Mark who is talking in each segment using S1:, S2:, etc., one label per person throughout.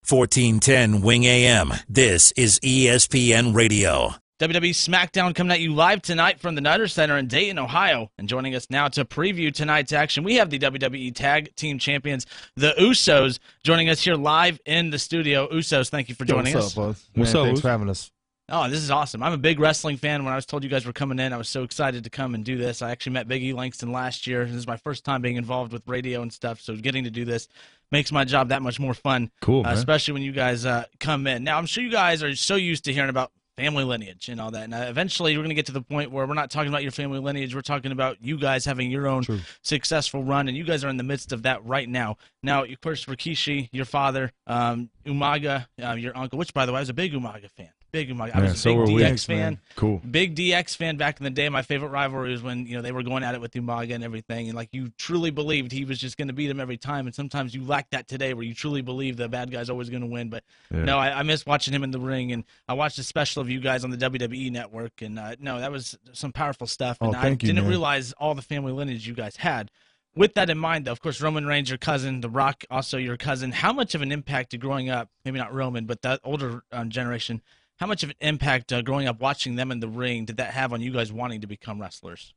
S1: 1410 Wing AM. This is ESPN Radio.
S2: WWE SmackDown coming at you live tonight from the Nutter Center in Dayton, Ohio. And joining us now to preview tonight's action, we have the WWE Tag Team Champions, the Usos, joining us here live in the studio. Usos, thank you for joining us.
S3: What's up, bud?
S4: What's up?
S3: Thanks for having us.
S2: Oh, this is awesome. I'm a big wrestling fan. When I was told you guys were coming in, I was so excited to come and do this. I actually met Big E Langston last year. This is my first time being involved with radio and stuff, so getting to do this makes my job that much more fun.
S4: Cool, man.
S2: Especially when you guys come in. Now, I'm sure you guys are so used to hearing about family lineage and all that. And eventually, we're going to get to the point where we're not talking about your family lineage. We're talking about you guys having your own successful run, and you guys are in the midst of that right now. Now, of course, Rikishi, your father, Umaga, your uncle, which, by the way, I was a big Umaga fan. Big Umaga. I was a big DX fan.
S4: Man. Cool.
S2: Big DX fan back in the day. My favorite rivalry was when they were going at it with Umaga and everything, and you truly believed he was just going to beat him every time. And sometimes you lack that today, where you truly believe the bad guy's always going to win. But no, I miss watching him in the ring, and I watched a special of you guys on the WWE Network, and no, that was some powerful stuff. And I didn't realize all the family lineage you guys had. With that in mind, though, of course, Roman Reigns, your cousin, The Rock, also your cousin. How much of an impact did growing up, maybe not Roman, but that older generation, how much of an impact growing up watching them in the ring did that have on you guys wanting to become wrestlers?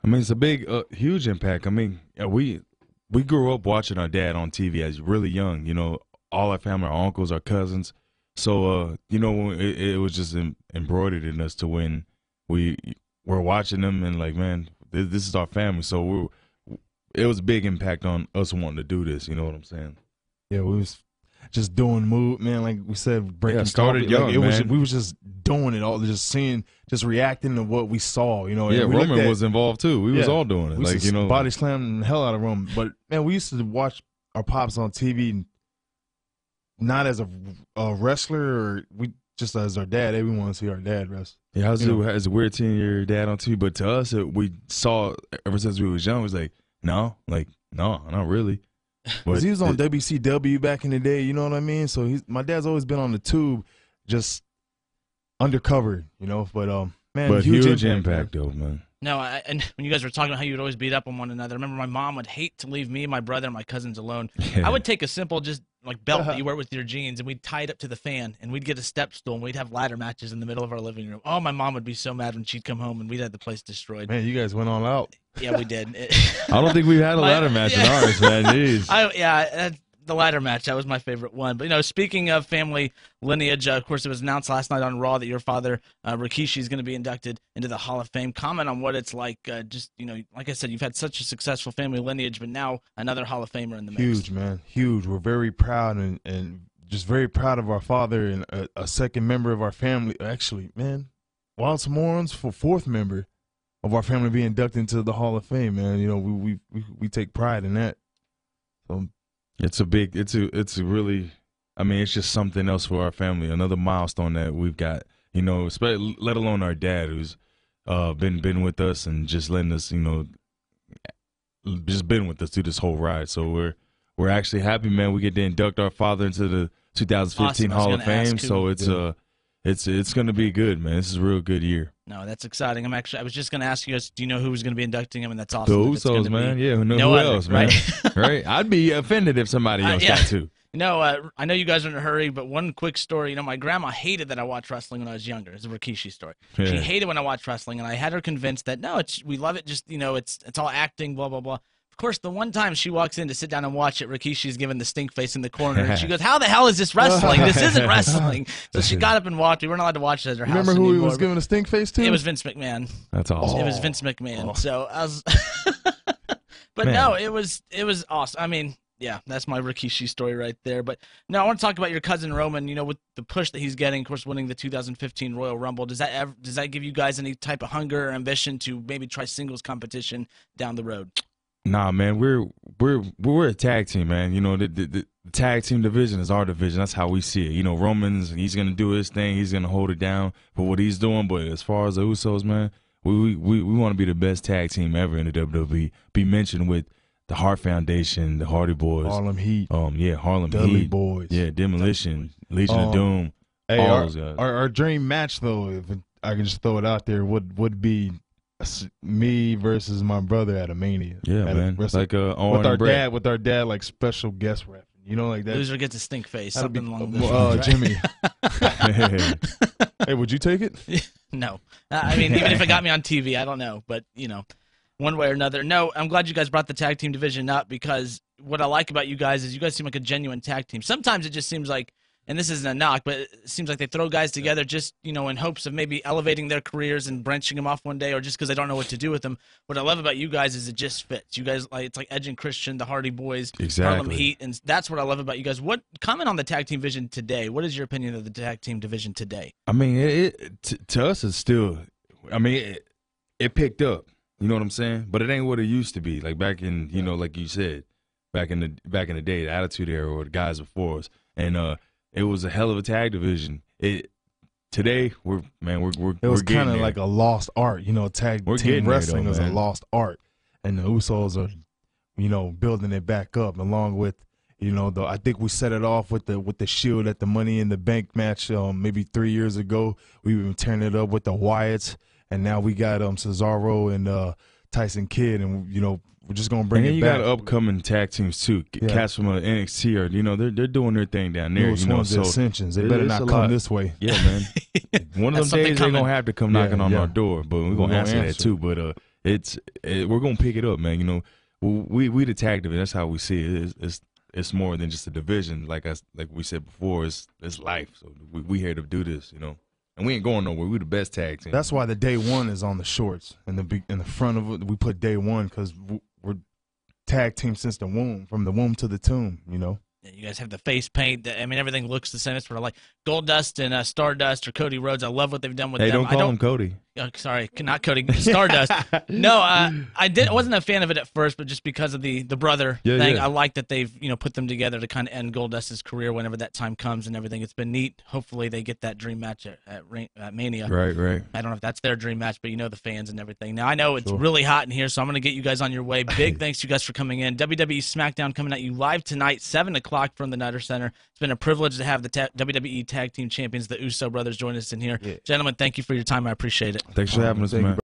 S4: I mean, it's a big, huge impact. I mean, we grew up watching our dad on TV as really young. All our family, our uncles, our cousins. So, it was just embroidered in us to when we were watching them and man, this is our family. So it was a big impact on us wanting to do this. You know what I'm saying?
S3: Yeah, we was just doing move, man. Like we said, breaking
S4: started young, man.
S3: We was just doing it all, just reacting to what we saw.
S4: Yeah, Roman was involved too. We was all doing it.
S3: We body slamming the hell out of Roman. But man, we used to watch our pops on TV, not as a wrestler, or we just as our dad. We want to see our dad wrestle.
S4: Yeah, it's weird seeing your dad on TV, but to us, we saw ever since we was young. It was no, not really.
S3: Because he was on WCW back in the day, you know what I mean? So my dad's always been on the tube, just undercover, But man,
S4: huge impact though, man.
S2: No, and when you guys were talking about how you would always beat up on one another, I remember my mom would hate to leave me, my brother, and my cousins alone. I would take a simple belt that you wear with your jeans, and we'd tie it up to the fan, and we'd get a step stool, and we'd have ladder matches in the middle of our living room. Oh, my mom would be so mad when she'd come home, and we'd have the place destroyed.
S3: Man, you guys went all out.
S2: Yeah, we did.
S4: I don't think we've had a ladder match in ours, man. Jeez.
S2: The ladder match, that was my favorite one. But, speaking of family lineage, of course, it was announced last night on Raw that your father, Rikishi, is going to be inducted into the Hall of Fame. Comment on what it's like, like I said, you've had such a successful family lineage, but now another Hall of Famer in the mix.
S3: Huge, man. Huge. We're very proud and just very proud of our father and a second member of our family. Actually, man, Wild Samoans for fourth member of our family being inducted into the Hall of Fame, man. We take pride in that. So,
S4: it's a really, I mean, it's just something else for our family. Another milestone that we've got, let alone our dad, who's been with us and just letting us, just been with us through this whole ride. So we're actually happy, man. We get to induct our father into the 2015 Hall of Fame. So it's going to be good, man. This is a real good year.
S2: No, that's exciting. I was just going to ask you guys, do you know who was going to be inducting him? And that's awesome.
S4: The Usos, man. Yeah, who else, man? Right? I'd be offended if somebody else got to.
S2: I know you guys are in a hurry, but one quick story. My grandma hated that I watched wrestling when I was younger. It's a Rikishi story. Yeah. She hated when I watched wrestling, and I had her convinced that, no, we love it. Just, it's all acting, blah, blah, blah. Of course, the one time she walks in to sit down and watch it, Rikishi's giving the stink face in the corner. And she goes, how the hell is this wrestling? This isn't wrestling. So she got up and walked. We weren't allowed to watch it at her house
S3: anymore. Remember who he was giving a stink face to?
S2: It was Vince McMahon.
S4: That's awesome.
S2: It was Vince McMahon. So I was but man. No, it was awesome. I mean, yeah, that's my Rikishi story right there. But no, I want to talk about your cousin Roman, with the push that he's getting, of course, winning the 2015 Royal Rumble. Does that give you guys any type of hunger or ambition to maybe try singles competition down the road?
S4: Nah, man, we're a tag team, man. The tag team division is our division. That's how we see it. Roman's, he's gonna do his thing. He's gonna hold it down for what he's doing. But as far as the Usos, man, we want to be the best tag team ever in the WWE. Be mentioned with the Hart Foundation, the Hardy Boys,
S3: Harlem Heat,
S4: Harlem
S3: Dudley
S4: Heat,
S3: Boys,
S4: Demolition, Legion of Doom.
S3: Hey, our dream match, though, if I can just throw it out there, would be me versus my brother at a Mania.
S4: Yeah, man.
S3: With our dad, like special guest ref. You know, like that.
S2: Loser gets a stink face.
S3: That'd
S2: Something
S3: be,
S2: along those lines, right?
S3: Jimmy. Hey, would you take it?
S2: No. I mean, even if it got me on TV, I don't know. But, one way or another. No, I'm glad you guys brought the tag team division up, because what I like about you guys is you guys seem like a genuine tag team. Sometimes it just seems like, and this isn't a knock, but it seems like they throw guys together just, in hopes of maybe elevating their careers and branching them off one day, or just because they don't know what to do with them. What I love about you guys is it just fits. You guys, it's like Edge and Christian, the Hardy Boys, Harlem Heat, and that's what I love about you guys. Comment on the tag team division today. What is your opinion of the tag team division today?
S4: I mean, to us, it's still, it picked up. You know what I'm saying? But it ain't what it used to be. Like back in, like you said, back in the day, the Attitude Era, or the guys before us, and it was a hell of a tag division. Today we're
S3: it was kind of like a lost art. Tag team wrestling is a lost art, and the Usos are, building it back up along with, I think we set it off with the Shield at the Money in the Bank match maybe 3 years ago. We were tearing it up with the Wyatts. And now we got Cesaro and Tyson Kidd, and we're just gonna bring it back.
S4: And you got upcoming tag teams too. Cats from NXT are they're doing their thing down there.
S3: So Ascensions. They better not come this way.
S4: Yeah, man. One of them days they're gonna have to come knocking on our door, but we're gonna answer that too. But we're gonna pick it up, man. We the tag division. That's how we see it. It's more than just a division. Like we said before, it's life. So we here to do this, And we ain't going nowhere. We're the best tag team.
S3: That's why the day one is on the shorts. In the front of it, we put day one because we're tag team since the womb, from the womb to the tomb,
S2: Yeah, you guys have the face paint. Everything looks the same. It's sort of like Goldust and Stardust or Cody Rhodes. I love what they've done with them.
S4: Don't call him Cody.
S2: Sorry, not Cody. Stardust. No, I wasn't a fan of it at first, but just because of the brother thing,
S4: yeah.
S2: I like that they've put them together to kind of end Goldust's career whenever that time comes and everything. It's been neat. Hopefully they get that dream match at Mania.
S4: Right.
S2: I don't know if that's their dream match, but the fans and everything. Now I know it's really hot in here, so I'm going to get you guys on your way. Big thanks to you guys for coming in. WWE SmackDown coming at you live tonight, 7 o'clock from the Nutter Center. It's been a privilege to have the WWE Tag Team Champions, the Uso brothers, join us in here. Yeah. Gentlemen, thank you for your time. I appreciate it.
S4: Thanks for having us, man.